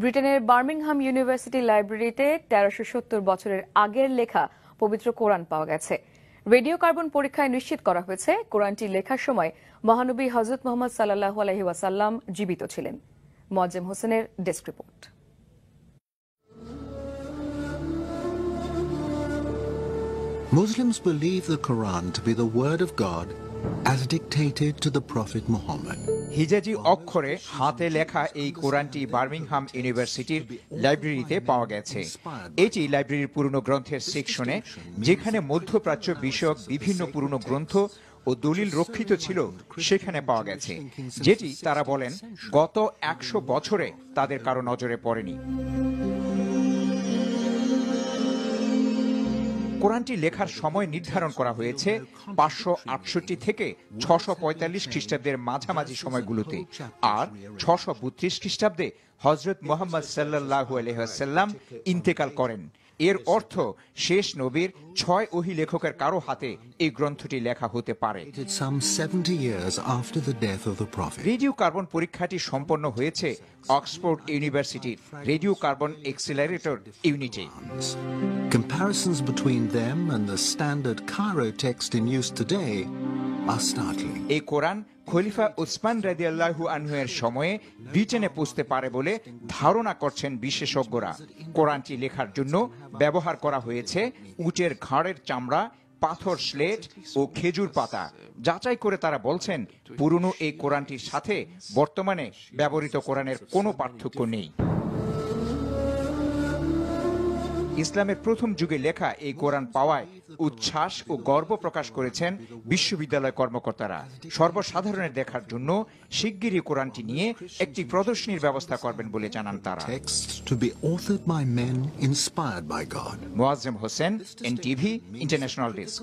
ব্রিটেনের Birmingham university লাইব্রেরিতে ১৩৭০ বছরের আগের লেখা পবিত্র কোরআন পাওয়া গেছে। রেডিও কার্বন পরীক্ষায় নিশ্চিত করা হয়েছে কোরআনটি লেখার সময় মহানবী হযরত মুহাম্মদ সাল্লাল্লাহু আলাইহি ওয়াসাল্লাম জীবিত ছিলেন। মোয়াজ্জেম হোসেনের desk report. Muslims believe the Quran to be the word of God as dictated to the Prophet Muhammad. হিজাজি অক্ষরে হাতে লেখা এই কোরআনটি বার্মিংহাম ইউনিভার্সিটির লাইব্রেরিতে পাওয়া গেছে। এটি লাইব্রেরির পুরনো গ্রন্থের সেকশনে, যেখানে মধ্যপ্রাচ্য বিষয়ক বিভিন্ন পুরনো গ্রন্থ ও দলিল রক্ষিত ছিল, সেখানে পাওয়া গেছে, যেটি তারা বলেন গত ১০০ বছরে তাদের কারো নজরে পড়েনি। কোরআনটি লেখার সময় নির্ধারণ করা হয়েছে ৫৬৮ থেকে ৬৪৫ খ্রিস্টাব্দের মাঝামাঝি সময়গুলোতে, আর ৬৩২ খ্রিস্টাব্দে হযরত মুহাম্মদ সাল্লাল্লাহু আলাইহি ওয়াসাল্লাম ইন্তেকাল করেন। এর অর্থ শেষ নবীর ৬ ওহী লেখকের কারো হাতে এই গ্রন্থটি লেখা হতে পারে। রেডিও কার্বন পরীক্ষাটি সম্পন্ন হয়েছে অক্সফোর্ড ইউনিভার্সিটির রেডিও কার্বন এক্সিলারেটর ইউনিটে। Comparisons between them and the standard Cairo text in use today are startling. এই কোরআন খলিফা উসমান রাদিয়াল্লাহু আনহু এর সময়ে ব্রিটেনে পৌঁছতে পারে বলে ধারণা করছেন বিশেষজ্ঞরা। কোরআনটি লেখার জন্য ব্যবহার করা হয়েছে উটের ঘাড়ের চামড়া, পাথর স্লেট ও খেজুর পাতা। যাচাই করে তারা বলছেন পুরনো এই কোরআনটির সাথে বর্তমানে ব্যবহৃত কোরআনের কোনো পার্থক্য নেই। ইসলামের প্রথম যুগে লেখা এই কোরআন পাওয়ায় উচ্ছ্বাস ও গর্ব প্রকাশ করেছেন বিশ্ববিদ্যালয় কর্মকর্তারা। সর্বসাধারণের দেখার জন্য শিগগিরই কোরআনটি নিয়ে একটি প্রদর্শনীর ব্যবস্থা করবেন বলে জানান তারা। Moazzem Hossain, NTV international desk.